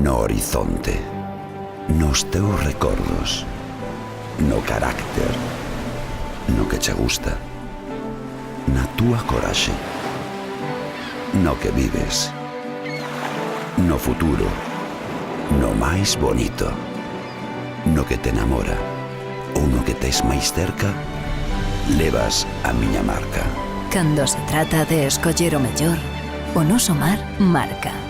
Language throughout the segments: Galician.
no horizonte, nos teus recordos, no carácter, no que che gusta, na túa coraxe, no que vives, no futuro, no máis bonito, no que te enamora ou no que tes máis cerca, levas a miña marca. Cando se trata de escoller o mellor, o noso mar marca.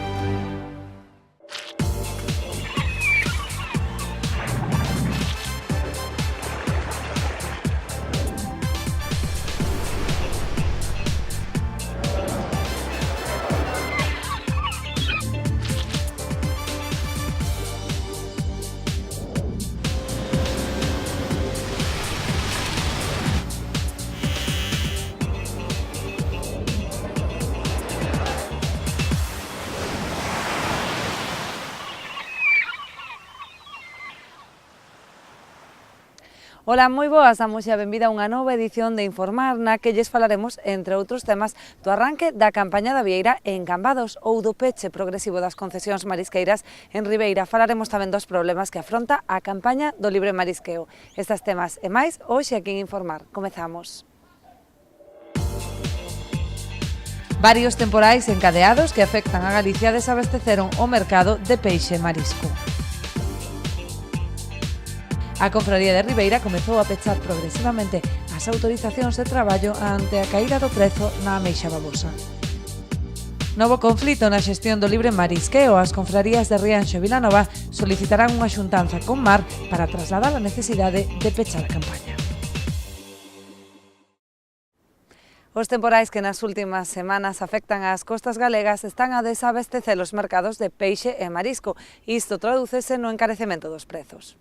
Ola, moi boas, damos a benvida a unha nova edición de Informar na que lles falaremos, entre outros temas, do arranque da campaña da Vieira en Cambados ou do peche progresivo das concesións marisqueiras en Ribeira. Falaremos tamén dos problemas que afronta a campaña do libre marisqueo. Estes temas e máis hoxe aquí en Informar. Comezamos. Varios temporais encadeados que afectan a Galicia desabasteceron o mercado de peixe e marisco. A Confraría de Ribeira comezou a pechar progresivamente as autorizacións de traballo ante a caída do prezo na ameixa babosa. Novo conflito na xestión do libre marisqueo. As confrarías de Rianxo e Vilanova solicitarán unha xuntanza con Mar para trasladar a necesidade de pechar a campaña. Os temporais que nas últimas semanas afectan ás costas galegas están a desabastecer os mercados de peixe e marisco. Isto tradúcese no encarecemento dos prezos.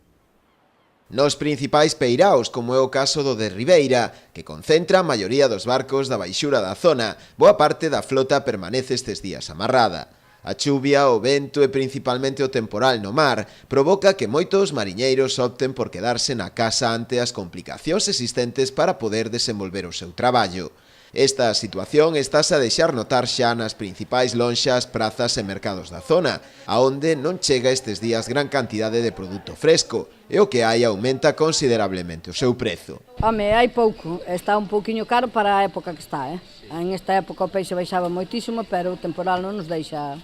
Nos principais peiraos, como é o caso do de Ribeira, que concentra a maioría dos barcos da baixura da zona, boa parte da flota permanece estes días amarrada. A chuvia, o vento e principalmente o temporal no mar provoca que moitos mariñeiros opten por quedarse na casa ante as complicacións existentes para poder desenvolver o seu traballo. Esta situación estáse a deixar notar xa nas principais lonxas, prazas e mercados da zona, aonde non chega estes días gran cantidade de produto fresco, e o que hai aumenta considerablemente o seu prezo. Home, hai pouco, está un pouquiño caro para a época que está, En esta época o peixe baixaba moitísimo, pero o temporal non nos deixa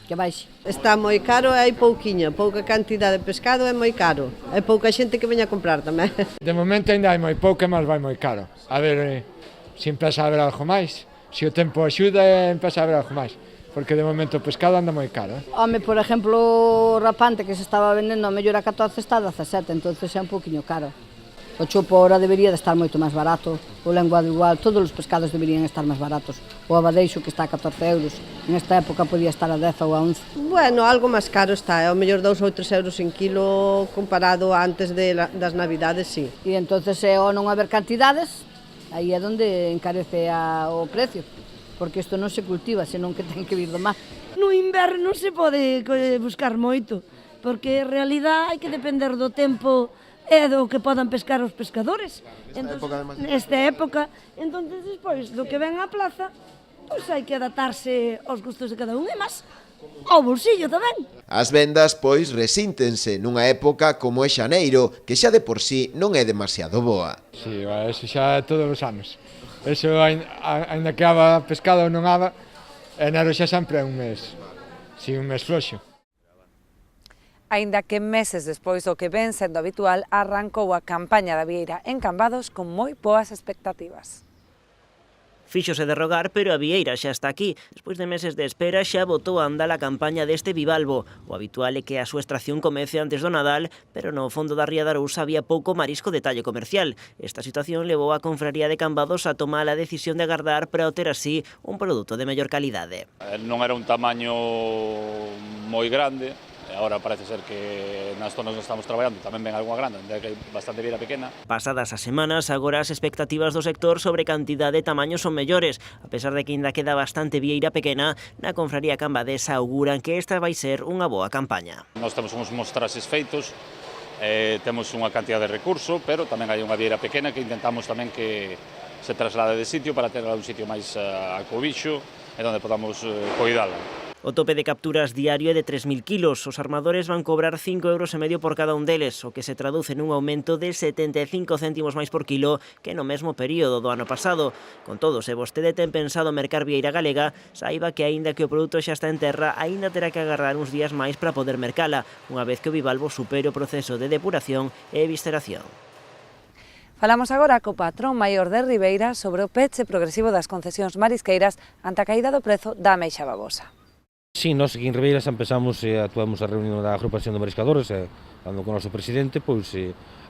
que baixe. Está moi caro e hai pouca cantidade de pescado é moi caro. Hai pouca xente que veña a comprar tamén. De momento ainda hai moi pouco, mas vai moi caro. A ver, se empeza a haber algo máis, se o tempo axuda, empeza a haber algo máis, porque de momento o pescado anda moi caro. Home, por exemplo, o rapante que se estaba vendendo a mellor a 14 está a 17, entonces é un pouquiño caro. O chopo ahora debería de estar moito máis barato, o lenguado igual, todos os pescados deberían estar máis baratos. O abadeixo que está a 14 euros, en esta época podía estar a 10 ou a 11. Bueno, algo máis caro está, ao mellor 2 ou 3 euros en kilo comparado antes das navidades, sí. E entonces, ao non haber cantidades, aí é onde encarece o precio, porque isto non se cultiva, senón que ten que vir do mar. No inverno non se pode buscar moito, porque en realidad hai que depender do tempo e do que podan pescar os pescadores. Nesta época, entón, despois do que ven á plaza, pois hai que adaptarse aos gustos de cada un e máis ao bolsillo tamén. As vendas, pois, resíntense nunha época como é xaneiro, que xa de por sí non é demasiado boa. Si, eso xa é todos os anos. Eso, ainda que haba pescado ou non haba, enero xa sempre é un mes, si un mes floxo. Aínda que meses despois do que ven sendo habitual, arrancou a campaña da Vieira en Cambados con moi boas expectativas. Fíxose de rogar, pero a Vieira xa está aquí. Despois de meses de espera xa botou a andar a campaña deste bivalvo. O habitual é que a súa extracción comece antes do Nadal, pero no fondo da ría da Arousa había pouco marisco de talle comercial. Esta situación levou a Confraría de Cambados a tomar a decisión de agardar para obter así un produto de mellor calidade. Non era un tamaño moi grande, agora parece ser que nas zonas onde estamos traballando tamén ven algunha grande, onde hai bastante vieira pequena. Pasadas as semanas, agora as expectativas do sector sobre cantidade e tamaño son mellores. A pesar de que ainda queda bastante vieira pequena, na Confraría cambadesa auguran que esta vai ser unha boa campaña. Nós temos uns mostraxes feitos, temos unha cantidad de recurso, pero tamén hai unha vieira pequena que intentamos tamén que se traslade de sitio para ter un sitio máis a cobixo e onde podamos coidala. O tope de capturas diario é de 3.000 kilos. Os armadores van cobrar 5,5 € por cada un deles, o que se traduce nun aumento de 75 céntimos máis por kilo que no mesmo período do ano pasado. Con todo, se vostede ten pensado mercar vieira galega, saiba que aínda que o produto xa está en terra, aínda terá que agardar uns días máis para poder mercala, unha vez que o bivalvo supere o proceso de depuración e evisceración. Falamos agora co patrón maior de Ribeira sobre o peche progresivo das concesións marisqueiras ante a caída do prezo da ameixa babosa. Sí, nós aquí en Ribeira xa empezamos e actuamos a reunión da agrupación de mariscadores cando con o noso presidente, pois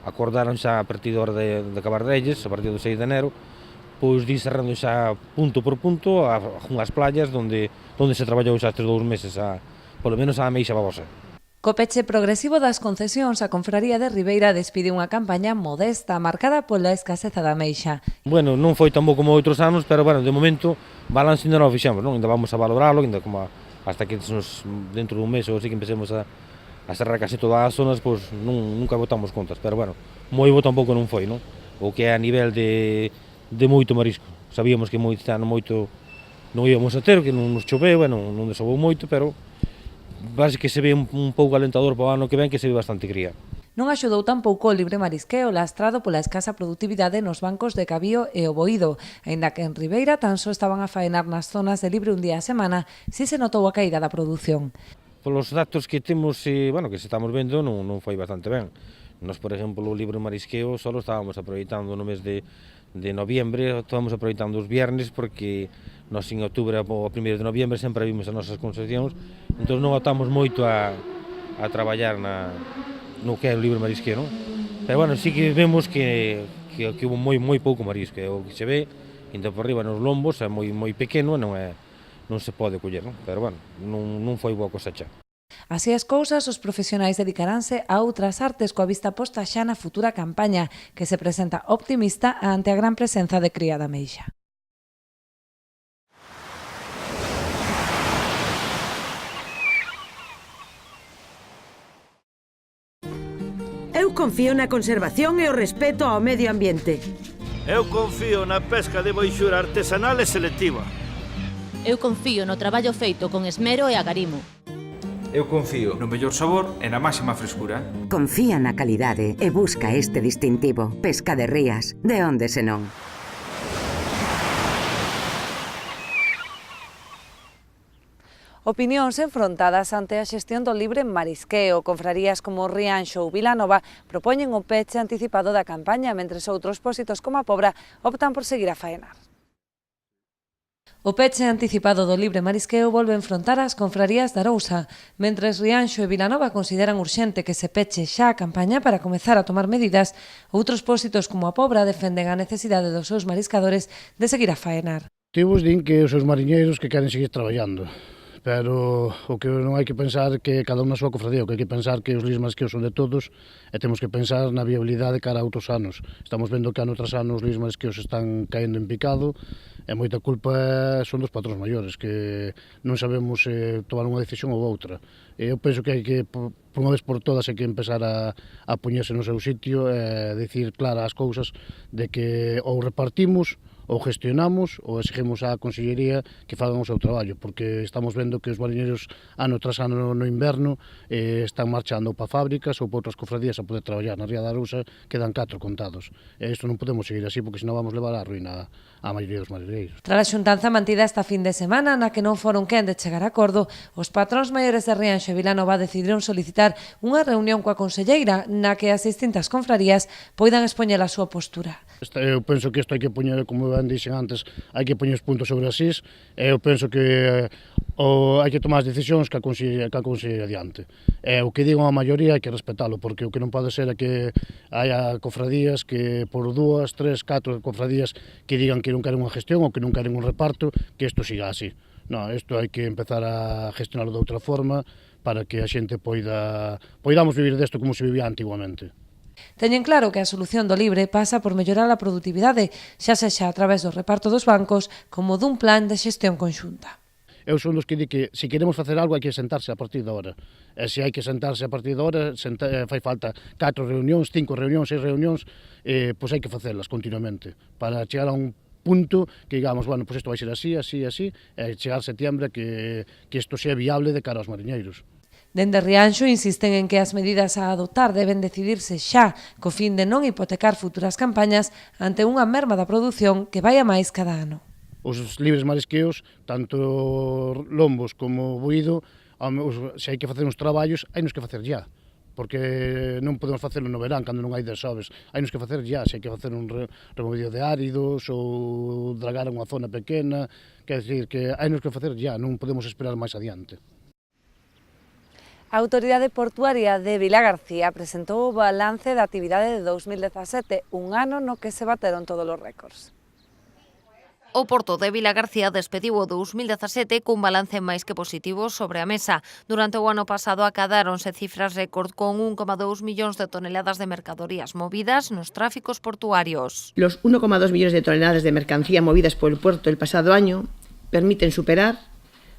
acordaron xa a partir da hora de acabar delles, a partir do 6 de enero, pois de ir cerrando xa punto por punto unhas playas onde se traballou xa estes 2 meses, polo menos a ameixa babosa. Co peche progresivo das concesións, a Confraría de Ribeira despide unha campaña modesta marcada pola escaseza da ameixa. Bueno, non foi tampouco como outros anos, pero bueno, de momento balance ainda non o fixemos, non? Ainda vamos a valoralo, ainda como hasta que dentro dun mes ou así que empecemos a cerrar case todas as zonas, pois nunca botamos contas, pero bueno, moi bo tampouco non foi, non? O que é a nivel de moito marisco. Sabíamos que este ano moito non íbamos a ter, que non nos choveu, non desovou moito, pero parece que se ve un pouco alentador para o ano que ven, que se ve bastante cría. Non axudou tampouco o libre marisqueo lastrado pola escasa produtividade nos bancos de Cabío e o Boído. Aínda que en Ribeira tan só estaban a faenar nas zonas de libre un día a semana, si se notou a caída da produción. Polos datos que temos, que se estamos vendo, non foi bastante ben. Nos, por exemplo, o libre marisqueo só estábamos aproveitando no mes de noviembre, estábamos aproveitando os viernes, porque nós en outubro ou a 1 de noviembre sempre vimos as nosas concesións, entón non optamos moito a traballar no que é o libre marisqueo, non? Pero bueno, sí que vemos que hubo moi pouco marisco, o que se ve, ainda por riba nos lombos, é moi pequeno, non se pode coller, non? Pero bueno, non foi boa cosecha. Así as cousas, os profesionais dedicaránse a outras artes coa vista posta xa na futura campaña, que se presenta optimista ante a gran presenza de cría da ameixa. Eu confío na conservación e o respeto ao medio ambiente. Eu confío na pesca de boixura artesanal e selectiva. Eu confío no traballo feito con esmero e agarimo. Eu confío no mellor sabor e na máxima frescura. Confía na calidade e busca este distintivo. Pesca de rías, de onde senón. Opinións enfrontadas ante a xestión do libre marisqueo. Confrarías como Rianxo ou Vilanova propoñen o peche anticipado da campaña, mentres outros pósitos como a Pobra optan por seguir a faenar. O peche anticipado do libre marisqueo volve a enfrontar as confrarías da Arousa, mentres Rianxo e Vilanova consideran urxente que se peche xa a campaña para comezar a tomar medidas, outros pósitos como a Pobra defenden a necesidade dos seus mariscadores de seguir a faenar. Tivos din que os seus mariñeiros que queren seguir traballando, pero o que non hai que pensar é que cada unha súa cofradía, o que hai que pensar que os libres marisqueos son de todos e temos que pensar na viabilidade cara a outros anos. Estamos vendo que ano tras ano os libres marisqueos están caendo en picado e moita culpa son dos patróns maiores que non sabemos tomar unha decisión ou outra. Eu penso que hai que, por unha vez por todas, hai que empezar a poñerse no seu sitio e dicir claras as cousas de que ou repartimos ou gestionamos ou exigimos á Consellería que fagan o seu traballo, porque estamos vendo que os mariñeiros ano tras ano no inverno están marchando para fábricas ou para outras cofradías a poder traballar. Na Ría da Arousa quedan 4 contados. E isto non podemos seguir así, porque senón vamos levar a ruína a maioría dos mariñeiros. Tras a xuntanza mantida esta fin de semana, na que non foron quen de chegar a acordo, os patróns maiores de Rianxo e Vilanova decidiron solicitar unha reunión coa Conselleira na que as distintas confrarías poidan expoñer a súa postura. Eu penso que isto hai que poñer, como ben dixen antes, hai que poñer os puntos sobre as is, e eu penso que hai que tomar as decisións que a Conselleira adiante. O que digan a maioría hai que respetalo, porque o que non pode ser é que haya cofradías que por 2, 3, 4 cofradías que digan que non queren unha gestión ou que non queren un reparto, que isto siga así. Non, isto hai que empezar a gestionarlo de outra forma para que a xente poidamos vivir desto como se vivía antiguamente. Teñen claro que a solución do libre pasa por mellorar a produtividade, xa sexa a través do reparto dos bancos como dun plan de xestión conxunta. Eu son dos que di que se queremos facer algo hai que sentarse a partir da hora. E se hai que sentarse a partir da hora, fai falta 4 reunións, 5 reunións, 6 reunións, pois hai que facelas continuamente para chegar a un punto que digamos, bueno, pues isto vai ser así, así, así, e chegar setiembre que isto sea viable de cara aos mariñeiros. Dende Rianxo insisten en que as medidas a adoptar deben decidirse xa, co fin de non hipotecar futuras campañas ante unha merma da produción que vai a máis cada ano. Os libres marisqueos, tanto lombos como buído, se hai que facer uns traballos, hai nos que facer ya, porque non podemos facelo no verán, cando non hai desoves, hai nos que facer ya, se hai que facer un removido de áridos ou dragar unha zona pequena, quer dizer que hai nos que facer ya, non podemos esperar máis adiante. A Autoridade Portuaria de Vilagarcía presentou o balance da actividade de 2017, un ano no que se bateron todos os récords. O Porto de Vilagarcía despediu o 2017 cun balance máis que positivo sobre a mesa. Durante o ano pasado acadáronse cifras récord con 1,2 millóns de toneladas de mercadorías movidas nos tráficos portuarios. Los 1,2 millones de toneladas de mercancía movidas por el puerto el pasado año permiten superar,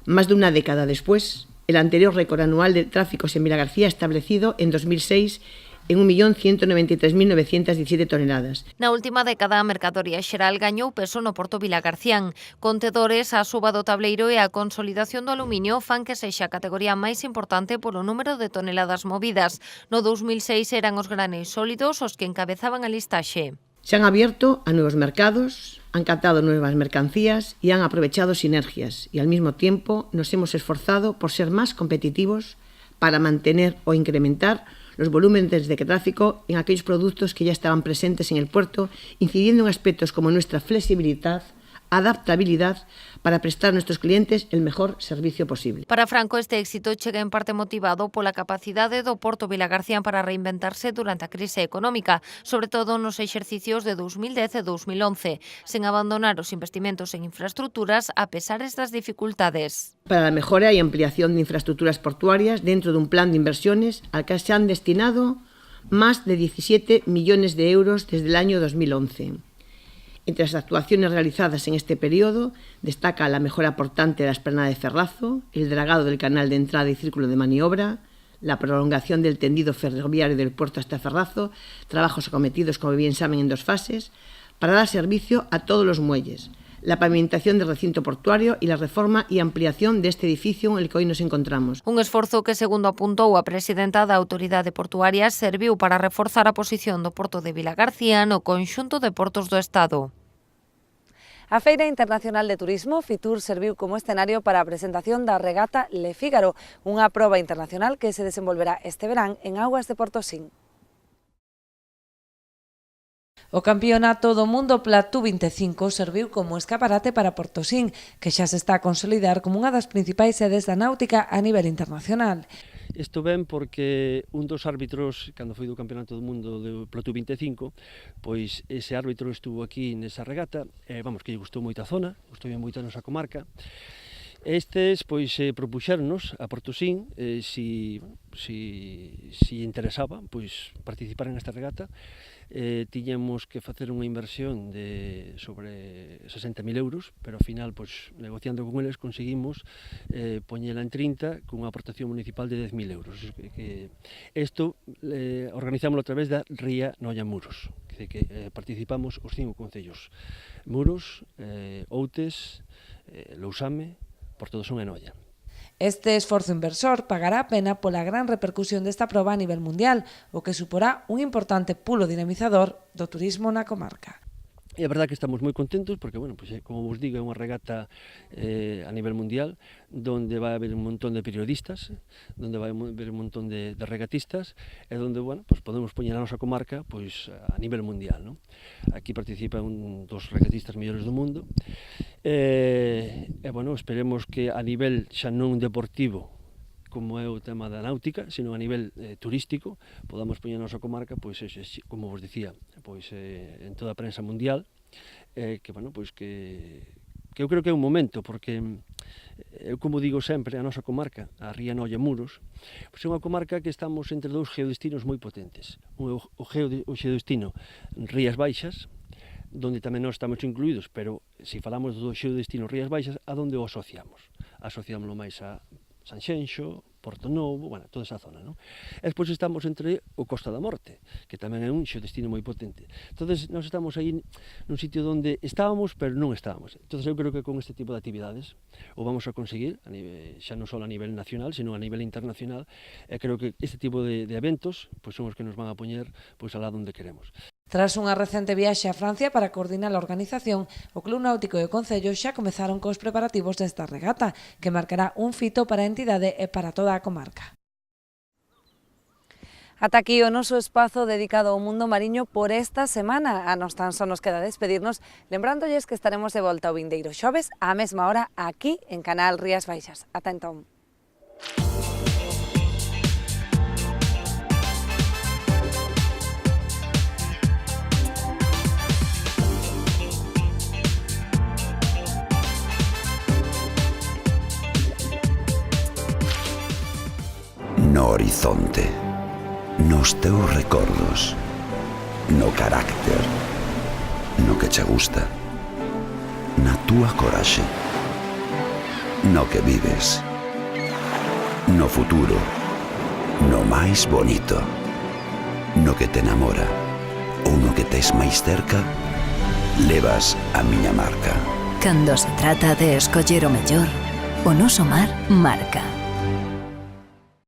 más de una década después, el anterior récord anual de tráficos en Vilagarcía establecido en 2006 en 1.193.917 toneladas. Na última década, a mercadoría xeral gañou peso no Porto Vilagarcián. Contedores, a suba do tableiro e a consolidación do aluminio fan que sexa a categoría máis importante polo número de toneladas movidas. No 2006 eran os granéis sólidos os que encabezaban a listaxe. Se han abierto a nuevos mercados, han captado nuevas mercancías y han aprovechado sinergias, y al mismo tiempo nos hemos esforzado por ser más competitivos para mantener o incrementar los volúmenes de tráfico en aquellos productos que ya estaban presentes en el puerto, incidiendo en aspectos como nuestra flexibilidad, adaptabilidad para prestar a nuestros clientes el mejor servicio posible. Para Franco, este éxito chega en parte motivado pola capacidade do Porto Vilagarcián para reinventarse durante a crise económica, sobre todo nos exercicios de 2010 e 2011, sen abandonar os investimentos en infraestructuras a pesar das dificultades. Para la mejora y ampliación de infraestructuras portuarias dentro de un plan de inversiones al que se han destinado más de 17 millones de euros desde el año 2011. Entre las actuaciones realizadas en este periodo destaca la mejora portante de la esplanada de Ferrazo, el dragado del canal de entrada y círculo de maniobra, la prolongación del tendido ferroviario del puerto hasta Ferrazo, trabajos acometidos, como bien saben, en 2 fases, para dar servicio a todos los muelles, la pavimentación del recinto portuario y la reforma y ampliación de este edificio en el que hoy nos encontramos. Un esforzo que, segundo apuntou a presidenta da Autoridade Portuaria, serviu para reforzar a posición do Porto de Vilagarcía no conxunto de portos do Estado. A Feira Internacional de Turismo, Fitur, serviu como escenario para a presentación da regata Le Fígaro, unha proba internacional que se desenvolverá este verán en augas de Portosín. O Campeonato do Mundo Platú 25 serviu como escaparate para Portosín, que xa se está a consolidar como unha das principais sedes da náutica a nivel internacional. Isto ben porque un dos árbitros, cando foi do Campeonato do Mundo do Platú 25, pois ese árbitro estuvo aquí nesa regata, vamos, que lle gustou moito a zona, gustou moito a nosa comarca. Estes, pois, propuxéronnos a Portosín si interesaba, pois, participar en esta regata. Tiñamos que facer unha inversión de sobre 60.000 euros, pero ao final, pois, negociando con eles, conseguimos poñela en 30 cunha aportación municipal de 10.000 euros. Isto organizámoslo a través da Ría Noia Muros, que participamos os 5 concellos: Muros, Outes, Lousame, Portodosón e Noia. Este esforzo inversor pagará a pena pola gran repercusión desta proba a nivel mundial, o que suporá un importante pulo dinamizador do turismo na comarca. E a verdade que estamos moi contentos porque, bueno, pues, como vos digo, é unha regata a nivel mundial donde vai haber un montón de periodistas, donde vai haber un montón de regatistas e donde, bueno, pues, podemos poñer a nosa comarca pues, a nivel mundial, ¿no? Aquí participan dos regatistas mellores do mundo e bueno, esperemos que a nivel xa non deportivo como é o tema da náutica, sino a nivel turístico, podamos poñer a nosa comarca, pois, como vos dicía, pois, en toda a prensa mundial, que, bueno, pois, que eu creo que é un momento, porque eu, como digo sempre, a nosa comarca, a Ría Noia Muros, pois é unha comarca que estamos entre 2 geodestinos moi potentes. O geodestino Rías Baixas, donde tamén nós estamos incluídos, pero se falamos do geodestino Rías Baixas, a donde o asociamos? Asociámoslo máis a Sanxenxo, Porto Novo, bueno, toda esa zona, non? E despois estamos entre o Costa da Morte, que tamén é un xeodestino moi potente. Entonces, nós estamos aí nun sitio onde estábamos, pero non estábamos. Entonces, eu creo que con este tipo de actividades o vamos a conseguir, xa non só a nivel nacional, sino a nivel internacional, e creo que este tipo de eventos pois son os que nos van a poñer pois alá onde queremos. Tras unha recente viaxe a Francia para coordinar a organización, o Club Náutico e o Concello xa comezaron cos preparativos desta regata, que marcará un fito para a entidade e para toda a comarca. Ata aquí o noso espazo dedicado ao mundo mariño por esta semana. A nos tan só nos queda despedirnos, lembrándoles que estaremos de volta o vindeiro xoves á mesma hora aquí en Canal Rías Baixas. Ata entón. No horizonte, nos teus recordos, no carácter, no que che gusta, na túa coraxe, no que vives, no futuro, no máis bonito, no que te enamora ou no que tes máis cerca, levas a miña marca. Cando se trata de escoller o mellor, o noso mar marca.